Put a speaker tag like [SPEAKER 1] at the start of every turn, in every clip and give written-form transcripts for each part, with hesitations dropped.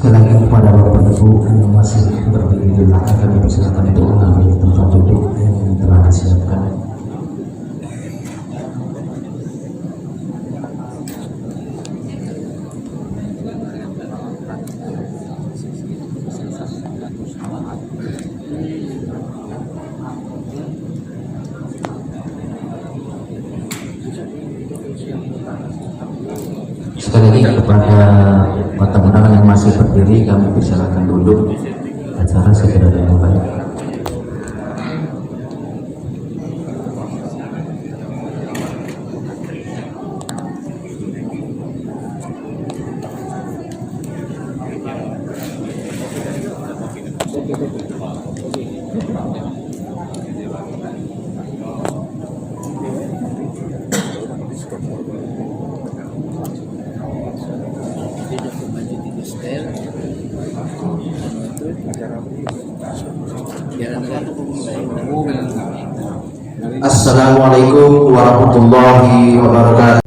[SPEAKER 1] Sekali lagi kepada Bapak Ibu yang masih berdiri di belakang, kami persilakan untuk mengambil tempat duduk yang telah disiapkan. Sekali lagi kepada tamu undangan yang masih berdiri, kami persilakan duduk. Acara segera dimulai. Assalamualaikum warahmatullahi wabarakatuh.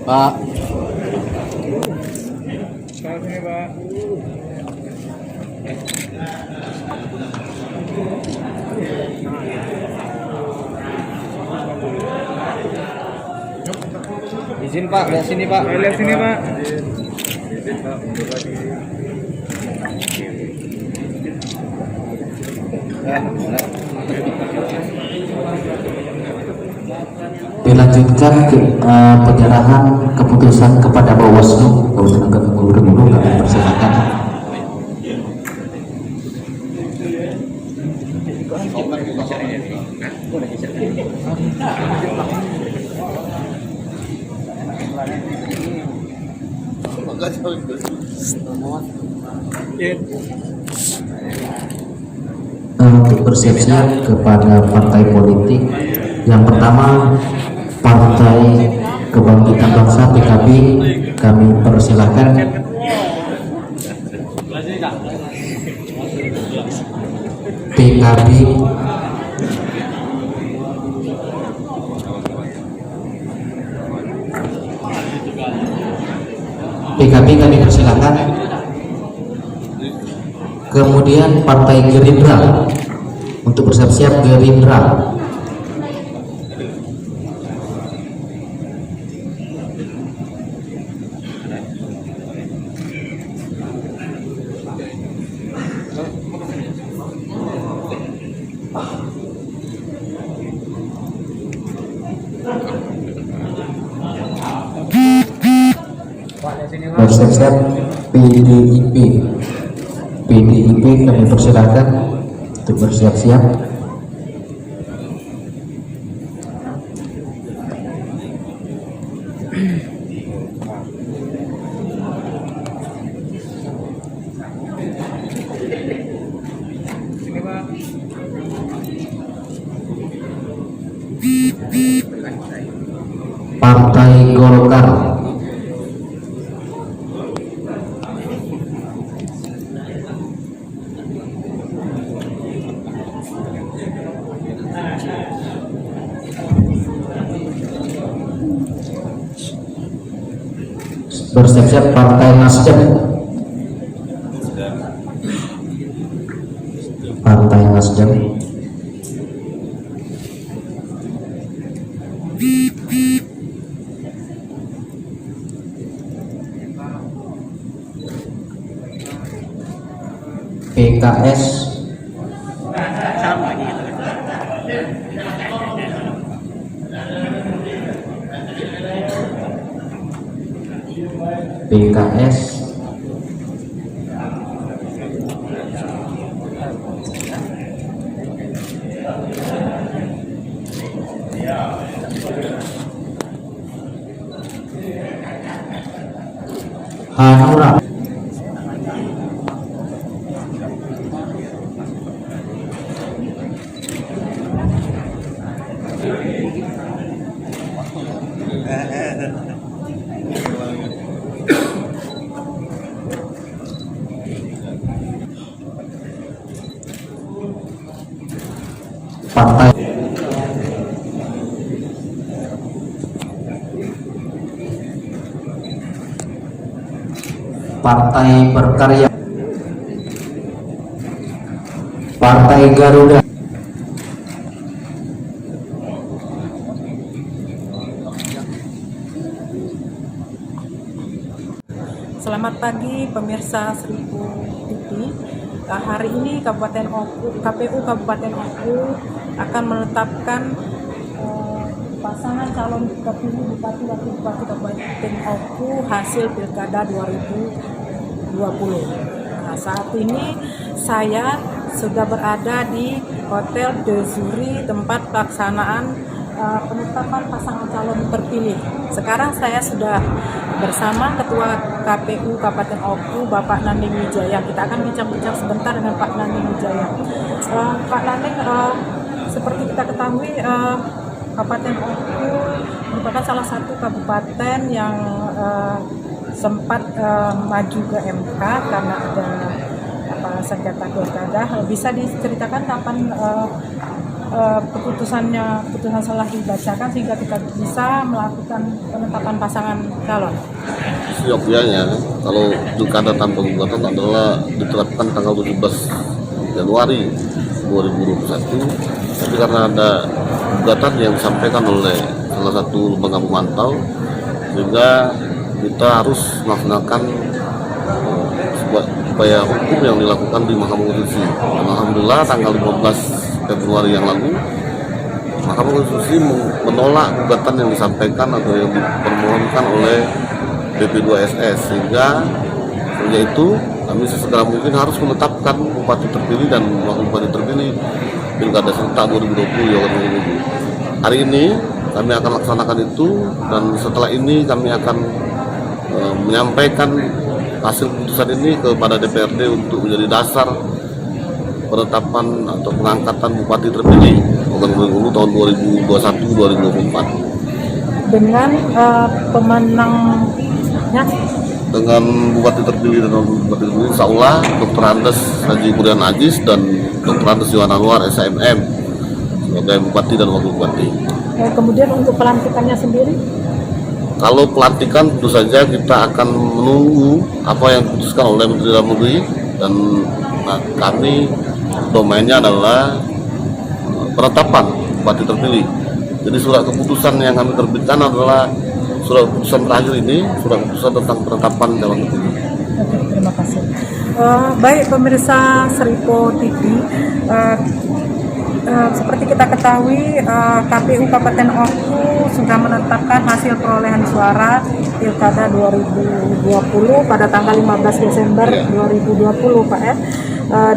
[SPEAKER 1] Pak.
[SPEAKER 2] Izin Pak, lihat sini Pak.
[SPEAKER 3] Lihat sini Pak.
[SPEAKER 2] Izin Pak, mundur lagi.
[SPEAKER 1] Dilanjutkan penyerahan keputusan kepada Bawaslu Kabupaten Bengkulu, kami persilakan. Untuk bersiap-siap kepada partai politik, yang pertama Partai Kebangkitan Bangsa PKB, kami persilakan. PKB kami persilakan. Kemudian Partai Gerindra, untuk bersiap-siap Gerindra. Bersiap-siap PDIP kami persilakan untuk bersiap-siap. Partai Golkar, bersiap-siap Partai Nasdem. Partai Nasdem. PKS. PKS. Hanura. Partai Partai Berkarya, Partai Garuda,
[SPEAKER 3] Selamat pagi pemirsa Seribu TV. Hari ini KPU Kabupaten Oku akan menetapkan pasangan calon terpilih Bupati Wakil Bupati Kabupaten Oku hasil Pilkada 2020. Saat ini saya sudah berada di Hotel De Zuri, tempat pelaksanaan penetapan pasangan calon terpilih. Sekarang saya sudah bersama Ketua KPU Kabupaten Oku, Bapak Naning Wijaya. Kita akan bincang-bincang sebentar dengan Pak Naning Wijaya. Pak Naning, seperti kita ketahui, Kabupaten Oku merupakan salah satu kabupaten yang sempat maju ke MK karena ada sengketa pilkada. Bisa diceritakan kapan putusan setelah dibacakan sehingga kita bisa melakukan penetapan pasangan calon?
[SPEAKER 4] Siokianya, kalau pilkada tanpa gugatan adalah diterapkan tanggal 17 Januari 2021, tapi karena ada gugatan yang disampaikan oleh salah satu lembaga pemantau, sehingga kita harus melaksanakan upaya hukum yang dilakukan di Mahkamah Konstitusi. Dan alhamdulillah tanggal 15 Februari yang lalu, Mahkamah Konstitusi menolak gugatan yang disampaikan atau yang dipermohonkan oleh BP2SS, sehingga itu kami sesegera mungkin harus menetapkan bupati terpilih dan wakil bupati terpilih Pilkada serentak 2020 ya. Hari ini kami akan laksanakan itu, dan setelah ini kami akan menyampaikan hasil putusan ini kepada DPRD untuk menjadi dasar penetapan atau pengangkatan bupati terpilih Ogan tahun 2021-2024
[SPEAKER 3] dengan pemenangnya,
[SPEAKER 4] dengan bupati terpilih dan bupati terpilih insya Allah Dr. Andes Haji Kurian Ajis dan Dr. Andes Yohan Anwar SMM sebagai bupati dan wakil bupati.
[SPEAKER 3] Kemudian untuk pelantikannya sendiri,
[SPEAKER 4] kalau pelantikan tentu saja kita akan menunggu apa yang diputuskan oleh Menteri Dalam Negeri, dan kami domainnya adalah penetapan bupati terpilih. Jadi surat keputusan yang kami terbitkan adalah surat keputusan terakhir ini, surat keputusan tentang penetapan calon terpilih.
[SPEAKER 3] Oke, terima kasih. Baik pemirsa Seripo TV, seperti kita ketahui, KPU Kabupaten Oku sudah menetapkan hasil perolehan suara Pilkada 2020 pada tanggal 15 Desember 2020, Pak ya.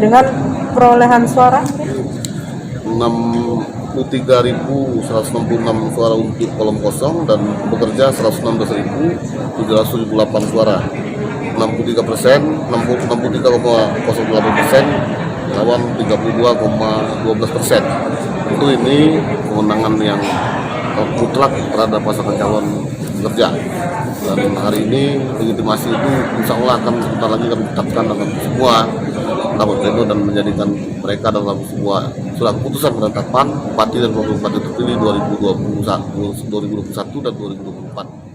[SPEAKER 3] Dengan perolehan suara
[SPEAKER 4] 63.166 suara untuk kolom kosong dan bekerja 116.778 suara, 63%, 63,08% lawan 32,12%. Tentu ini kemenangan yang mutlak terhadap pasangan calon bekerja. Dan hari ini legitimasi itu insya Allah akan sebentar lagi kami tetapkan dalam semua rapat pleno dan menjadikan mereka dalam sebuah surat keputusan penetapan bupati dan wakil bupati terpilih 2021 dan 2024.